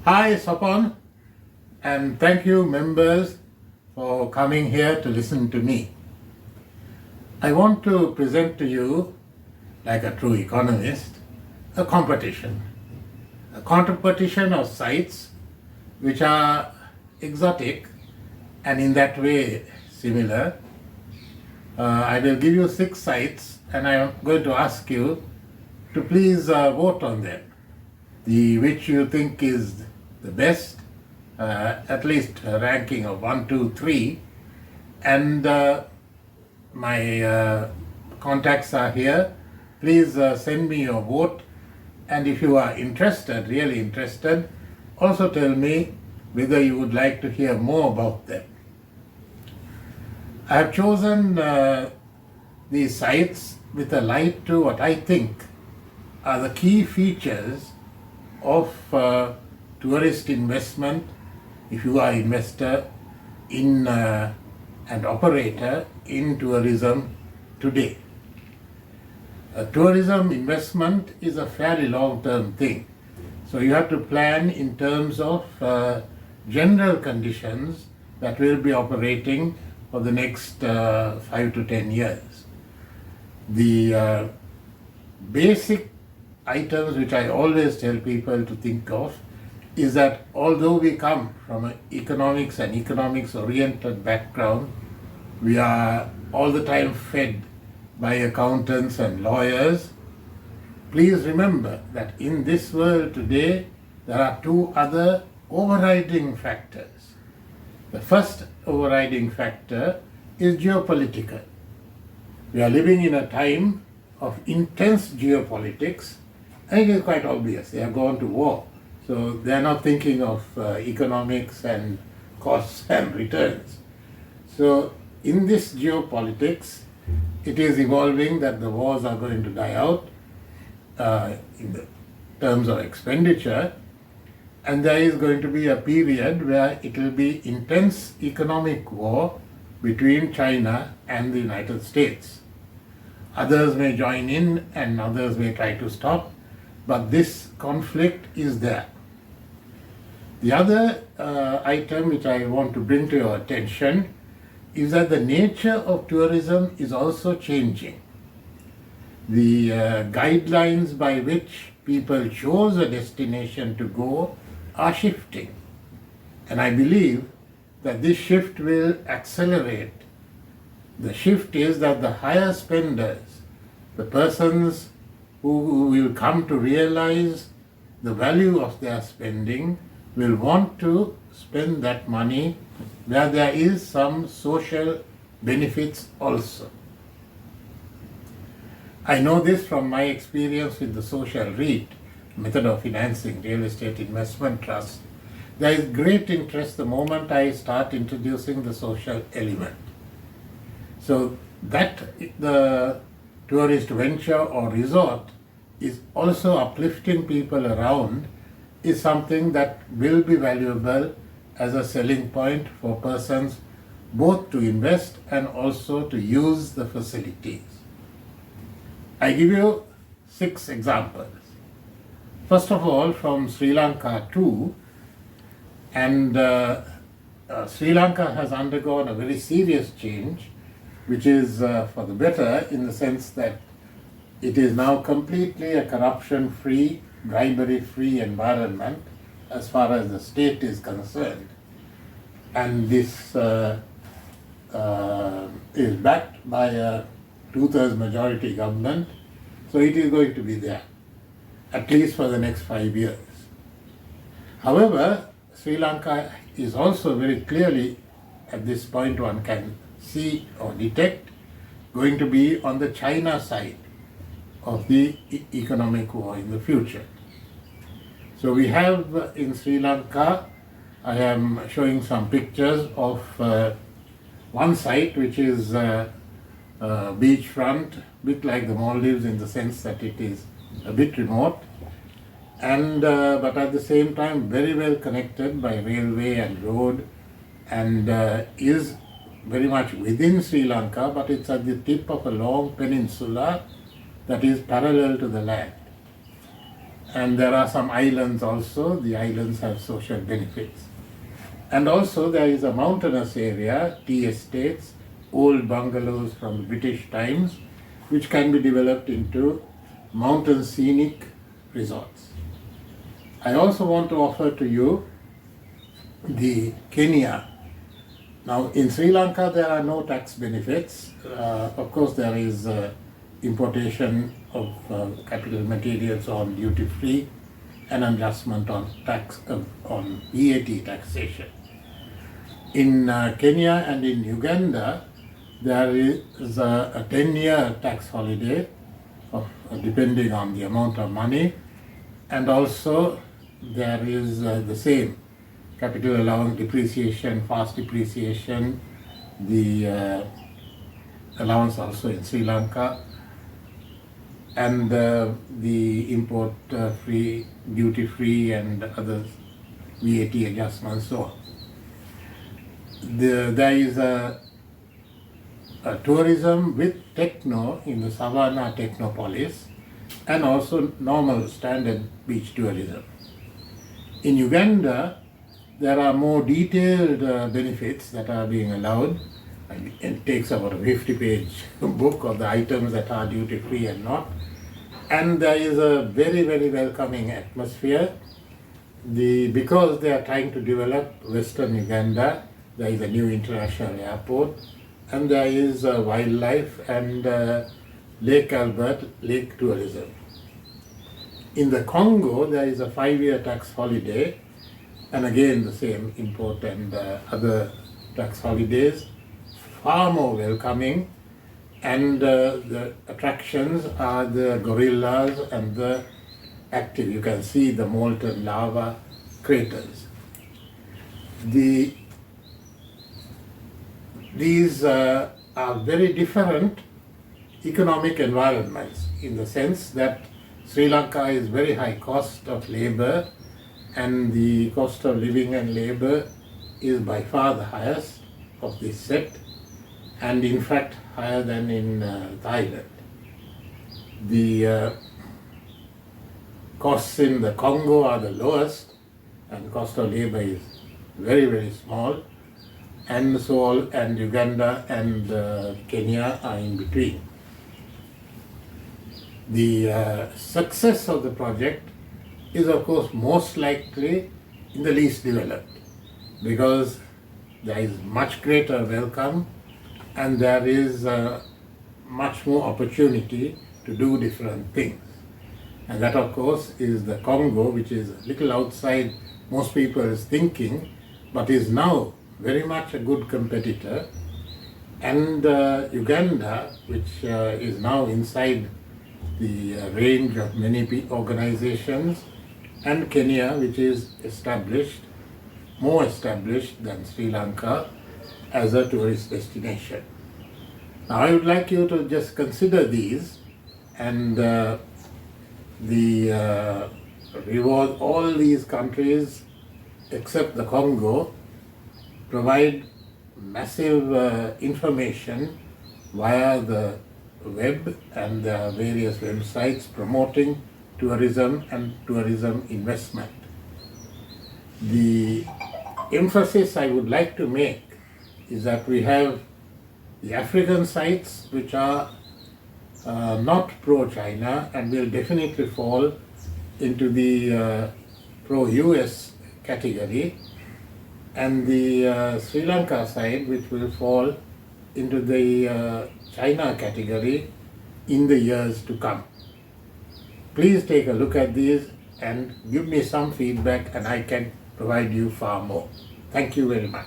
Hi, Sapon, and thank you, members, for coming here to listen to me. I want to present to you, like a true economist, a competition of sites which are exotic and in that way similar. I will give you 6 sites and I am going to ask you to please vote on them, which you think is the best, at least a ranking of 1, 2, 3, and my contacts are here. Please send me your vote, and if you are interested, really interested, also tell me whether you would like to hear more about them. I have chosen these sites with a light to what I think are the key features of tourist investment if you are investor in and operator in tourism today. Tourism investment is a fairly long-term thing. So you have to plan in terms of general conditions that will be operating for the next 5 to 10 years. The basic items which I always tell people to think of is that although we come from an economics and economics-oriented background, we are all the time fed by accountants and lawyers. Please remember that in this world today, there are 2 other overriding factors. The first overriding factor is geopolitical. We are living in a time of intense geopolitics, and it is quite obvious. They are going to war. So they are not thinking of economics and costs and returns. So in this geopolitics, it is evolving that the wars are going to die out in the terms of expenditure, and there is going to be a period where it will be intense economic war between China and the United States. Others may join in and others may try to stop, but this conflict is there. The other item which I want to bring to your attention is that the nature of tourism is also changing. The guidelines by which people chose a destination to go are shifting. And I believe that this shift will accelerate. The shift is that the higher spenders, the persons who will come to realize the value of their spending, will want to spend that money where there is some social benefits also. I know this from my experience with the social REIT, method of financing, real estate investment trust. There is great interest the moment I start introducing the social element. So that the tourist venture or resort is also uplifting people around is something that will be valuable as a selling point for persons both to invest and also to use the facilities. I give you 6 examples. First of all, from Sri Lanka too, and Sri Lanka has undergone a very serious change, which is for the better in the sense that it is now completely a corruption-free, bribery-free environment as far as the state is concerned. And this is backed by a 2/3 majority government, so it is going to be there, at least for the next 5 years. However, Sri Lanka is also very clearly, at this point one can see or detect, going to be on the China side of the economic war in the future. So we have in Sri Lanka, I am showing some pictures of one site which is beachfront, a bit like the Maldives in the sense that it is a bit remote, and but at the same time very well connected by railway and road, and is very much within Sri Lanka, but it's at the tip of a long peninsula that is parallel to the land. And there are some islands also. The islands have social benefits. And also there is a mountainous area, tea estates, old bungalows from the British times, which can be developed into mountain scenic resorts. I also want to offer to you the Kenya. Now in Sri Lanka there are no tax benefits. Of course there is importation of capital materials on duty free and adjustment on tax on VAT taxation. In Kenya and in Uganda there is a 10-year tax holiday depending on the amount of money, and also there is the same capital allowance depreciation, fast depreciation, the allowance also in Sri Lanka, and the import free, duty free and other VAT adjustments, so on. There is a tourism with techno in the Savannah Technopolis, and also normal standard beach tourism. In Uganda, there are more detailed benefits that are being allowed. It takes about a 50-page book of the items that are duty free and not. And there is a very, very welcoming atmosphere. Because they are trying to develop Western Uganda, there is a new international airport, and there is wildlife and Lake Albert, lake tourism. In the Congo, there is a 5-year tax holiday, and again the same import and other tax holidays, far more welcoming, and the attractions are the gorillas and the active. You can see the molten lava craters. These are very different economic environments in the sense that Sri Lanka is very high cost of labor, and the cost of living and labor is by far the highest of this set, and in fact higher than in Thailand. The costs in the Congo are the lowest, and cost of labor is very, very small, and Uganda and Kenya are in between. The success of the project is of course most likely in the least developed, because there is much greater welcome and there is much more opportunity to do different things. And that of course is the Congo, which is a little outside most people's thinking, but is now very much a good competitor, and Uganda, which is now inside the range of many organizations, and Kenya, which is more established than Sri Lanka as a tourist destination. Now I would like you to just consider these and reward all these countries except the Congo provide massive information via the web and the various websites promoting tourism and tourism investment. The emphasis I would like to make is that we have the African sites which are not pro-China and will definitely fall into the pro-US category, and the Sri Lanka side which will fall into the China category in the years to come. Please take a look at these and give me some feedback, and I can provide you far more. Thank you very much.